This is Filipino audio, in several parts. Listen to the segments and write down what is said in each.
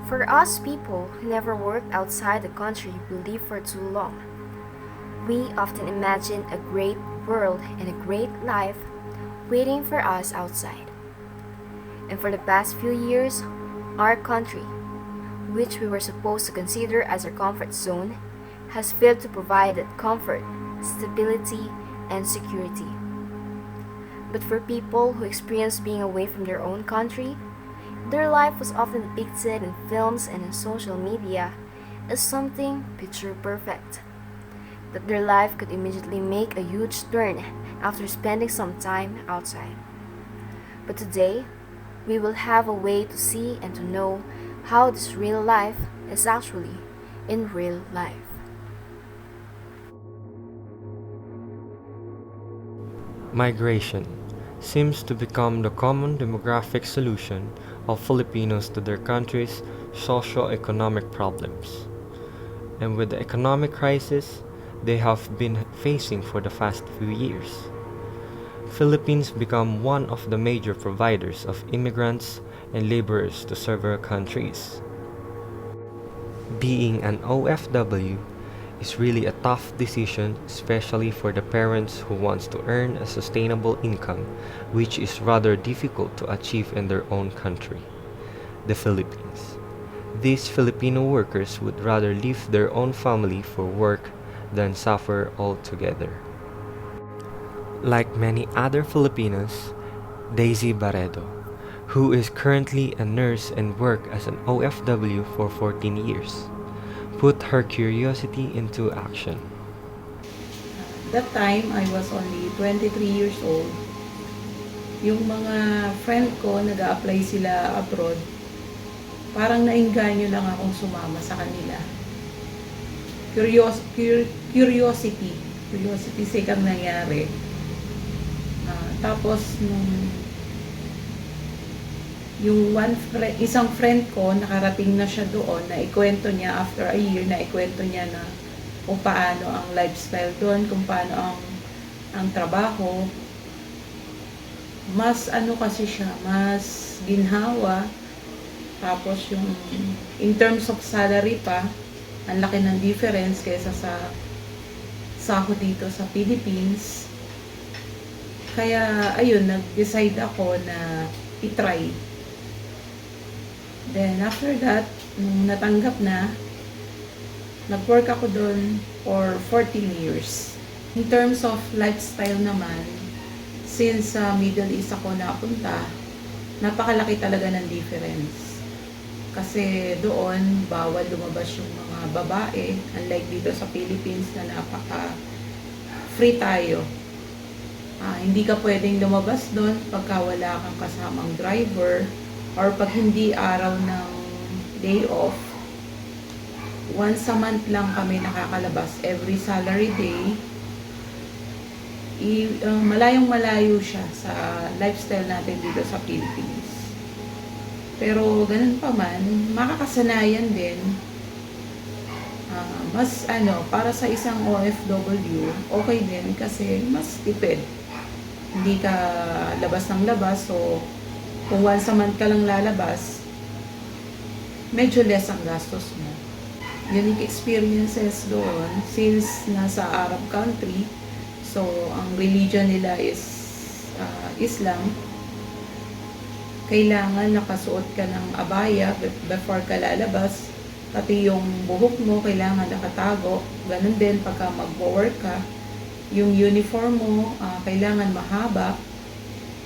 For us people who never worked outside the country we live for too long, we often imagine a great world and a great life waiting for us outside. And for the past few years, our country, which we were supposed to consider as our comfort zone, has failed to provide that comfort, stability, and security. But for people who experience being away from their own country, their life was often depicted in films and in social media as something picture perfect. That their life could immediately make a huge turn after spending some time outside. But today, we will have a way to see and to know how this real life is actually in real life. Migration seems to become the common demographic solution of Filipinos to their country's socio-economic problems. And with the economic crisis they have been facing for the past few years, Philippines become one of the major providers of immigrants and laborers to several countries. Being an OFW is really a tough decision, especially for the parents who wants to earn a sustainable income, which is rather difficult to achieve in their own country, the Philippines. These Filipino workers would rather leave their own family for work than suffer altogether. Like many other Filipinos, Daisy Barredo, who is currently a nurse and worked as an OFW for 14 years, put her curiosity into action. That time, I was only 23 years old. Yung mga friend ko, nag-a-apply sila abroad, parang nainganyo lang akong sumama sa kanila. Curiosity sikang nangyari. Tapos, isang friend ko, nakarating na siya doon, na ikwento niya after a year, na ikwento niya na kung paano ang lifestyle doon, kung paano ang trabaho. Mas kasi siya, mas ginhawa. Tapos yung, in terms of salary pa, ang laki ng difference kaysa sa sahod dito sa Philippines. Kaya, ayun, nag-decide ako na i-try. Then, after that, nung natanggap na, nag-work ako doon for 14 years. In terms of lifestyle naman, since sa Middle East ako napunta, napakalaki talaga ng difference. Kasi doon, bawal lumabas yung mga babae, unlike dito sa Philippines na napaka-free tayo. Hindi ka pwedeng lumabas doon pagka wala kang kasamang driver or pag hindi araw ng day off. Once a month lang kami nakakalabas, every salary day. Malayong malayo siya sa lifestyle natin dito sa Philippines. Pero ganun pa man, makakasanayan din. Mas para sa isang OFW, okay din kasi mas tipid. Hindi ka labas ng labas, so kung once a month ka lang lalabas, medyo less ang gastos mo. Unique experiences doon, since nasa Arab country, so ang religion nila is Islam, kailangan nakasuot ka ng abaya before ka lalabas, pati yung buhok mo kailangan nakatago. Ganun din pagka mag-work ka, yung uniform mo kailangan mahaba.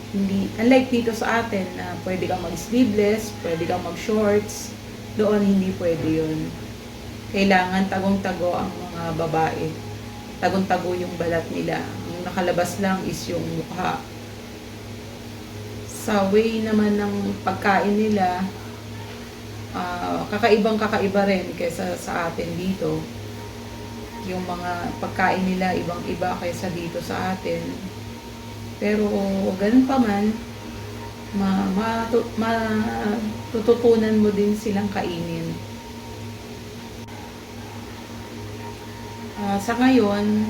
Hindi, unlike dito sa atin na pwede kang mag-sleeveless, pwede kang mag-shorts, doon hindi pwede yun. Kailangan tagong-tago ang mga babae. Tagong-tago yung balat nila. Ang nakalabas lang is yung mukha. Sa way naman ng pagkain nila, kakaiba rin kaysa sa atin dito. Yung mga pagkain nila ibang-iba kaysa dito sa atin. Pero ganun pa man, matututunan mo din silang kainin. Sa ngayon,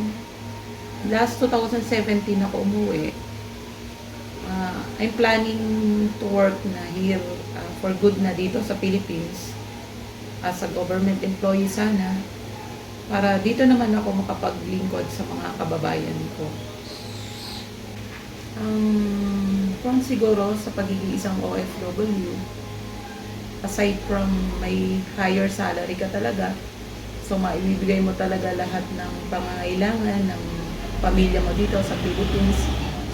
last 2017 ako umuwi. I'm planning to work na here for good na dito sa Philippines. as a government employee sana, para dito naman ako makapaglingkod sa mga kababayan ko. Kung siguro sa pagiging isang OFW, aside from may higher salary ka talaga, so maibibigay mo talaga lahat ng pangangailangan ng pamilya mo dito sa Philippines,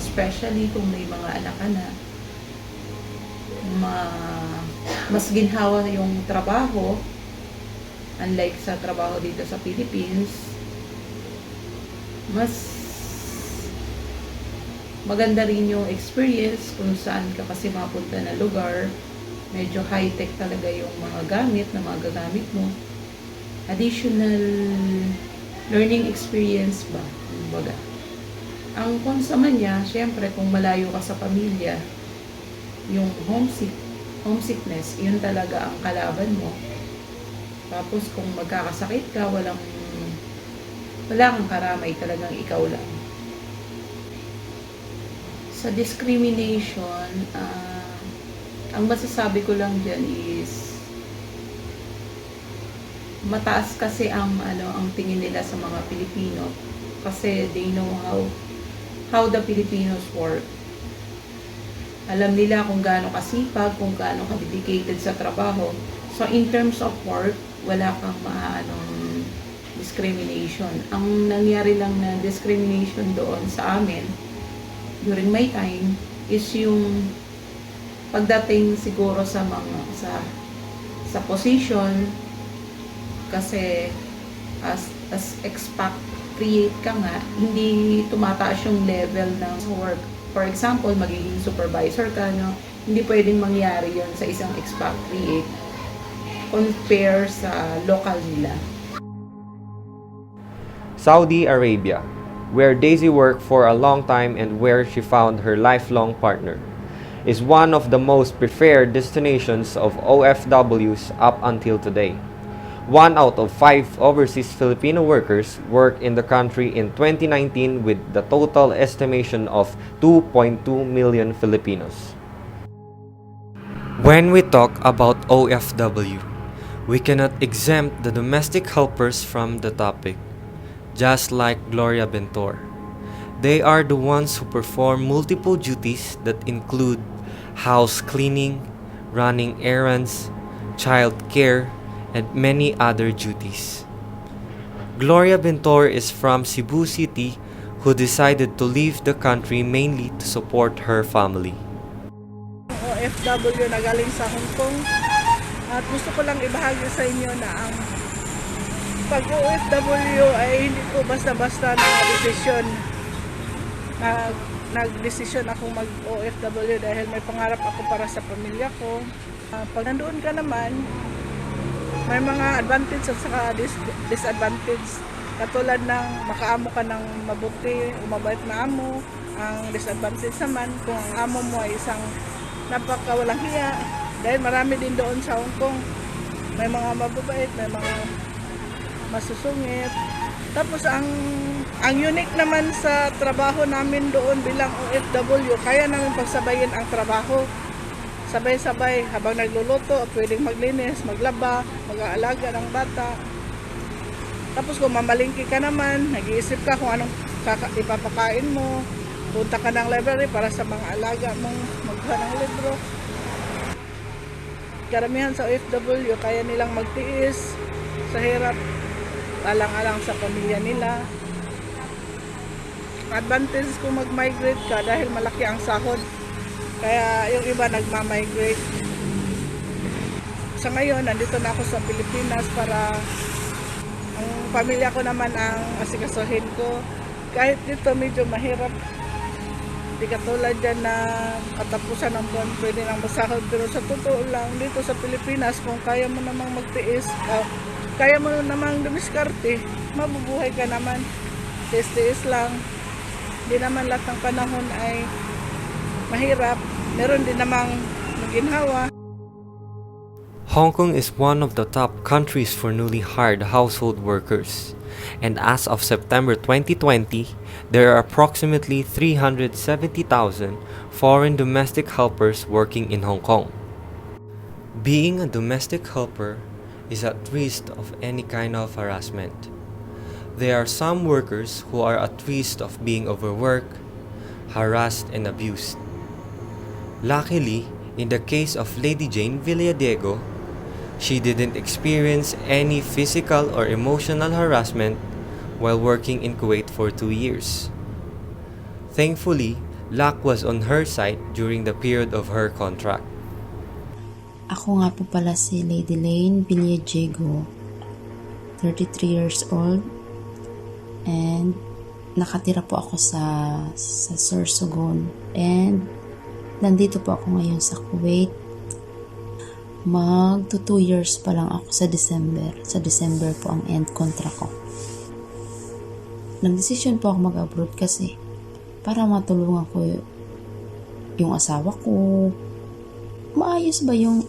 especially kung may mga anak ka na. Mas ginhawa yung trabaho, unlike sa trabaho dito sa Philippines, mas maganda rin yung experience kung saan ka kasi mapunta na lugar. Medyo high-tech talaga yung mga gamit na magagamit mo. Additional learning experience ba? Kumbaga. Ang konsama niya, syempre kung malayo ka sa pamilya, yung homesickness, yun talaga ang kalaban mo. Tapos kung magkakasakit ka, wala kang karamay, talagang ikaw lang. Sa discrimination, ang masasabi ko lang dyan is mataas kasi ang tingin nila sa mga Pilipino kasi they know how the Filipinos work. Alam nila kung gaano kasipag, kung gaano ka-dedicated sa trabaho. So in terms of work, wala kang discrimination. Ang nangyari lang na discrimination doon sa amin during my time is yung pagdating siguro sa position, kasi as expatriate ka nga, hindi tumataas yung level ng work. For example, magiging supervisor ka, no? Hindi pwedeng mangyari yon sa isang expatriate compare sa local nila. Saudi Arabia, where Daisy worked for a long time and where she found her lifelong partner, is one of the most preferred destinations of OFWs up until today. 1 out of 5 overseas Filipino workers worked in the country in 2019 with the total estimation of 2.2 million Filipinos. When we talk about OFW, we cannot exempt the domestic helpers from the topic, just like Gloria Bentor. They are the ones who perform multiple duties that include house cleaning, running errands, child care, and many other duties. Gloria Bentor is from Cebu City who decided to leave the country mainly to support her family. OFW na galing sa Hong Kong at gusto ko lang ibahagi sa inyo na ang pag-OFW ay hindi ko basta-basta na desisyon. Nag-desisyon akong mag-OFW dahil may pangarap ako para sa pamilya ko. Pag nandoon ka naman, may mga advantage at saka disadvantage. Katulad ng makaamo ka ng mabuti o mabait na amo. Ang disadvantage naman kung ang amo mo ay isang napakawalang hiya. Dahil marami din doon sa Hong Kong. May mga mababait, may mga masusungit. Tapos ang unique naman sa trabaho namin doon bilang OFW, kaya namin pagsabayin ang trabaho. Sabay-sabay habang nagluluto, pwedeng maglinis, maglaba, mag-aalaga ng bata. Tapos kung mamalingki ka naman, nag-iisip ka kung anong ipapakain mo. Punta ka ng library para sa mga alaga mong magkuha ng libro. Karamihan sa OFW, kaya nilang magtiis sa hirap, alang-alang sa pamilya nila. Advantage kung mag-migrate ka dahil malaki ang sahod. Kaya yung iba nagma-migrate. Sa ngayon, nandito na ako sa Pilipinas para ang pamilya ko naman ang asikasuhin ko. Kahit dito medyo mahirap. Di katulad dyan na katapusan ng buwan pwede nang masahod. Pero sa totoo lang, dito sa Pilipinas, kung kaya mo namang magtiis, kaya mo namang dumiskarte, mabubuhay ka naman. Tiis-tiis lang. Di naman lahat ng panahon ay mahirap. Meron din namang maginhawa. Hong Kong is one of the top countries for newly hired household workers. And as of September 2020, there are approximately 370,000 foreign domestic helpers working in Hong Kong. Being a domestic helper is at risk of any kind of harassment. There are some workers who are at risk of being overworked, harassed, and abused. Luckily, in the case of Lady Jane Villadiego, she didn't experience any physical or emotional harassment while working in Kuwait for 2 years. Thankfully, luck was on her side during the period of her contract. Ako nga po pala si Lady Lane Villadiego, 33 years old, and nakatira po ako sa Sorsogon, and nandito po ako ngayon sa Kuwait. Magto 2 years pa lang ako sa December. Sa December po ang end contract ko. Nagdesisyon po ako mag-abroad kasi para matulungan ko yung asawa ko. Maayos ba yung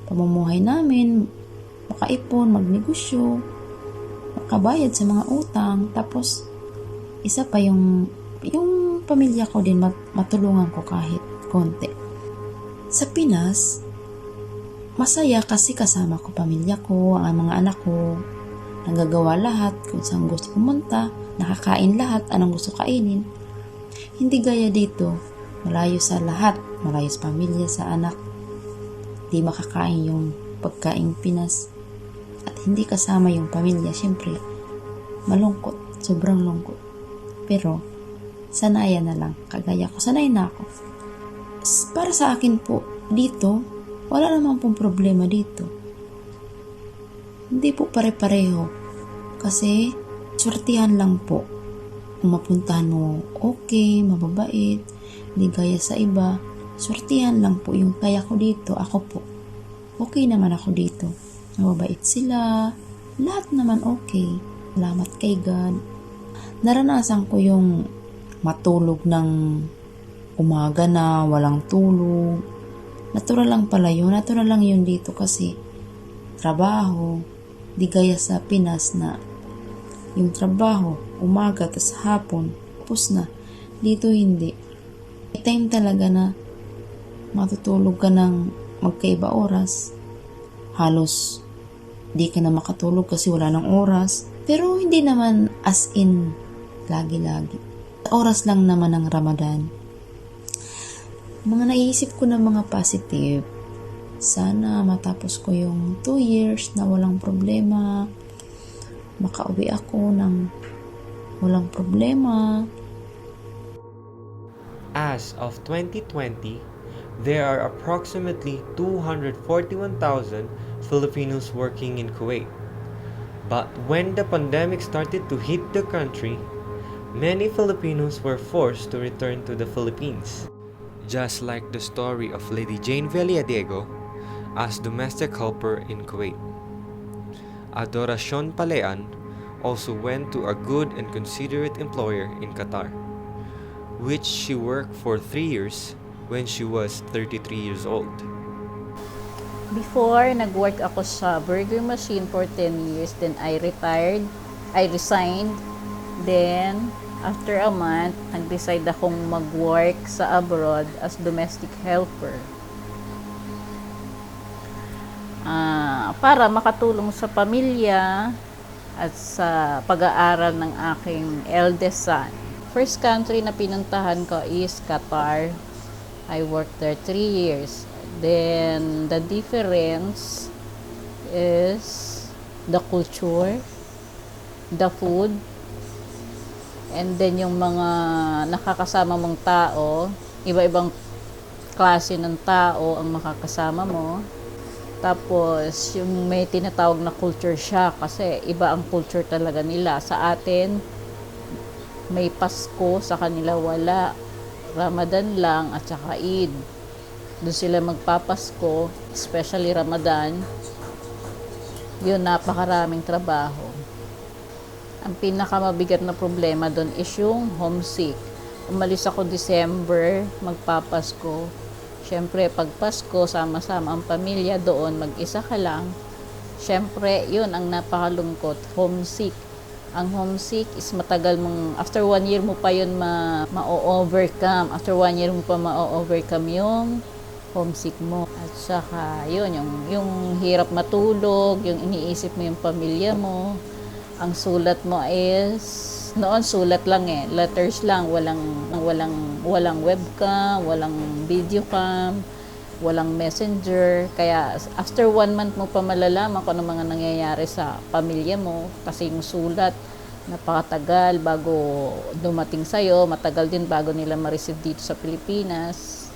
pamumuhay namin, makaipon, magnegosyo, makabayad sa mga utang, tapos isa pa yung pamilya ko din matulungan ko kahit konti. Sa Pinas, masaya kasi kasama ko pamilya ko, ang mga anak ko, nagagawa lahat kung saan gusto pumunta, nakakain lahat, anong gusto kainin. Hindi gaya dito, malayo sa lahat, malayo sa pamilya, sa anak, di makakain yung pagkain Pinas, at hindi kasama yung pamilya, syempre, malungkot, sobrang lungkot. Pero, sanayan na lang, kagaya ko, sanay na ako. Para sa akin po, dito, wala naman pong problema dito. Hindi po pare-pareho. Kasi, swertihan lang po. Kung mapuntahan mo, okay, mababait, hindi gaya sa iba. Swertihan lang po yung kaya ko dito. Ako po, okay naman ako dito. Mababait sila. Lahat naman okay. Salamat kay God. Naranasan ko yung matulog ng umaga na walang tulog. Natural lang pala yun. Natural lang yun dito kasi trabaho. Di gaya sa Pinas na yung trabaho, umaga, tas hapon, tapos na. Dito hindi. May time talaga na matutulog ka ng magkaiba oras. Halos di ka na makatulog kasi wala ng oras. Pero hindi naman as in lagi-lagi. Oras lang naman ng Ramadan. Mga naisip ko na mga positive. Sana matapos ko yung 2 years na walang problema. Makauwi ako ng walang problema. As of 2020, there are approximately 241,000 Filipinos working in Kuwait. But when the pandemic started to hit the country, many Filipinos were forced to return to the Philippines. Just like the story of Lady Jane Villadiego as domestic helper in Kuwait. Adoracion Palean also went to a good and considerate employer in Qatar, which she worked for 3 years when she was 33 years old. Before, nag-work ako sa burger machine for 10 years. Then, I resigned. Then, after a month, nag-decide akong mag-work sa abroad as domestic helper. Para makatulong sa pamilya at sa pag-aaral ng aking eldest son. First country na pinuntahan ko is Qatar. I worked there 3 years. Then, the difference is the culture, the food, and then yung mga nakakasama mong tao, iba-ibang klase ng tao ang makakasama mo. Tapos, yung may tinatawag na culture shock kasi iba ang culture talaga nila. Sa atin, may Pasko, sa kanila wala. Ramadan lang at saka Eid. Doon sila magpapasko, especially Ramadan. Yun, napakaraming trabaho. Ang pinakamabigat na problema doon is yung homesick. Umalis ako December, magpapasko. Siyempre, pag Pasko, sama-sama ang pamilya doon, mag-isa ka lang. Siyempre, yun ang napakalungkot, homesick. Ang homesick is matagal mong, after 1 year mo pa yun ma-overcome. After 1 year mo pa ma-overcome yung homesick mo. At Saka yun, yung hirap matulog, yung iniisip mo yung pamilya mo. Ang sulat mo is, noon sulat lang letters lang, walang webcam, walang video cam, walang messenger. Kaya after 1 month mo pa malalaman kung ano mga nangyayari sa pamilya mo kasi yung sulat napakatagal bago dumating sa'yo, matagal din bago nila ma-receive dito sa Pilipinas.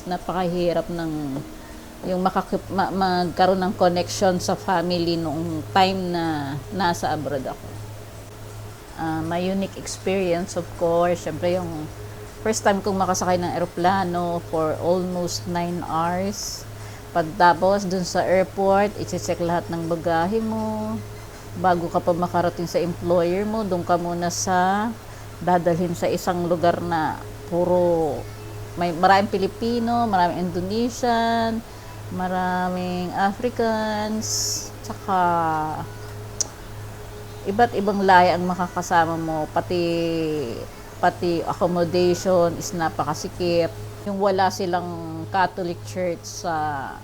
Napakahirap ng yung magkaroon ng connection sa family noong time na nasa abroad ako. My unique experience, of course, syempre yung first time kong makasakay ng eroplano for almost 9 hours. Pagtapos dun sa airport, i-check lahat ng bagahe mo. Bago ka pa makarating sa employer mo, doon ka muna dadalhin sa isang lugar na maraming Pilipino, maraming Indonesian, maraming Africans, tsaka iba't ibang lahi ang makakasama mo, pati accommodation is napakasikip. Yung wala silang Catholic Church sa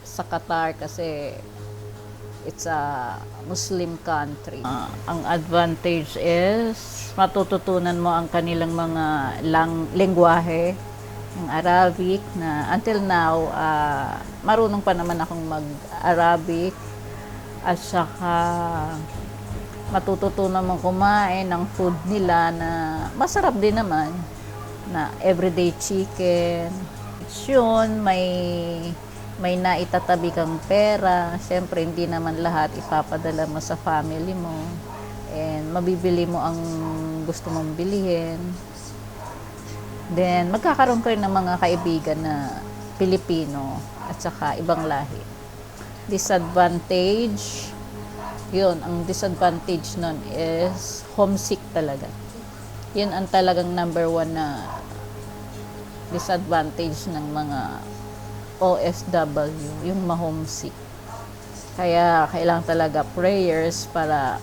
Qatar kasi it's a Muslim country. Ang advantage is matututunan mo ang kanilang mga lengguwahe, yung Arabic na until now marunong pa naman akong mag-Arabic, at saka matututunan mo kumain ng food nila na masarap din naman, na everyday chicken. Yun, may naitatabi kang pera. Siyempre, hindi naman lahat ipapadala mo sa family mo. And mabibili mo ang gusto mong bilihin. Then, magkakaroon ka rin ng mga kaibigan na Pilipino at saka ibang lahi. Disadvantage, yun, ang disadvantage nun is homesick talaga. Yun ang talagang number 1 na disadvantage ng mga OFW, yung ma-homesick. Kaya kailangan talaga prayers para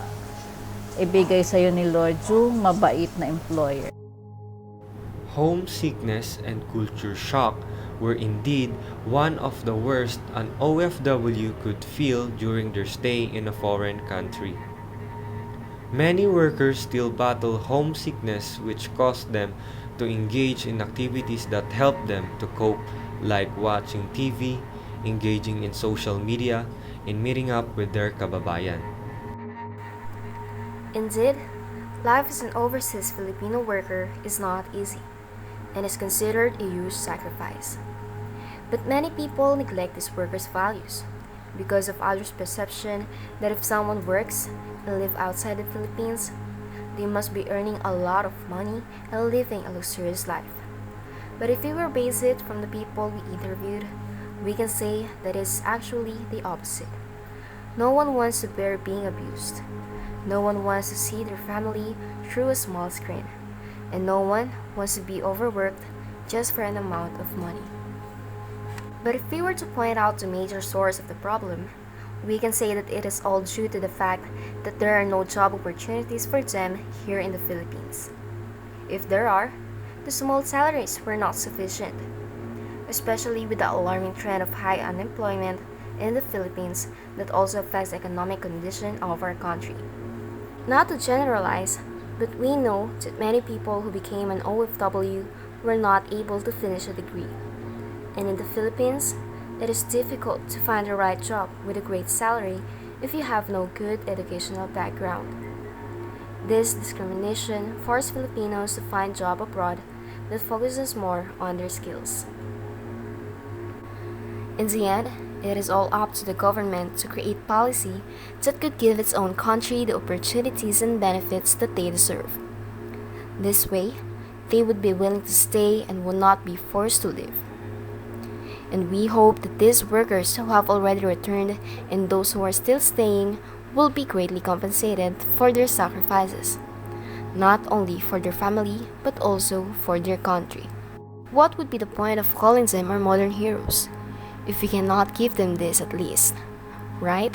ibigay sa'yo ni Lord yung mabait na employer. Homesickness and culture shock were indeed one of the worst an OFW could feel during their stay in a foreign country. Many workers still battle homesickness, which caused them to engage in activities that help them to cope, like watching TV, engaging in social media, and meeting up with their kababayan. Indeed, life as an overseas Filipino worker is not easy and is considered a huge sacrifice. But many people neglect these workers' values because of others' perception that if someone works and live outside the Philippines, they must be earning a lot of money and living a luxurious life. But if we were base it from the people we interviewed, we can say that it's actually the opposite. No one wants to bear being abused. No one wants to see their family through a small screen. And no one wants to be overworked just for an amount of money. But if we were to point out the major source of the problem, we can say that it is all due to the fact that there are no job opportunities for them here in the Philippines. If there are, the small salaries were not sufficient, especially with the alarming trend of high unemployment in the Philippines that also affects the economic condition of our country. Not to generalize, but we know that many people who became an OFW were not able to finish a degree. And in the Philippines, it is difficult to find the right job with a great salary if you have no good educational background. This discrimination forced Filipinos to find job abroad that focuses more on their skills. In the end, it is all up to the government to create policy that could give its own country the opportunities and benefits that they deserve. This way, they would be willing to stay and would not be forced to leave. And we hope that these workers who have already returned and those who are still staying will be greatly compensated for their sacrifices, not only for their family but also for their country. What would be the point of calling them our modern heroes if we cannot give them this at least, right?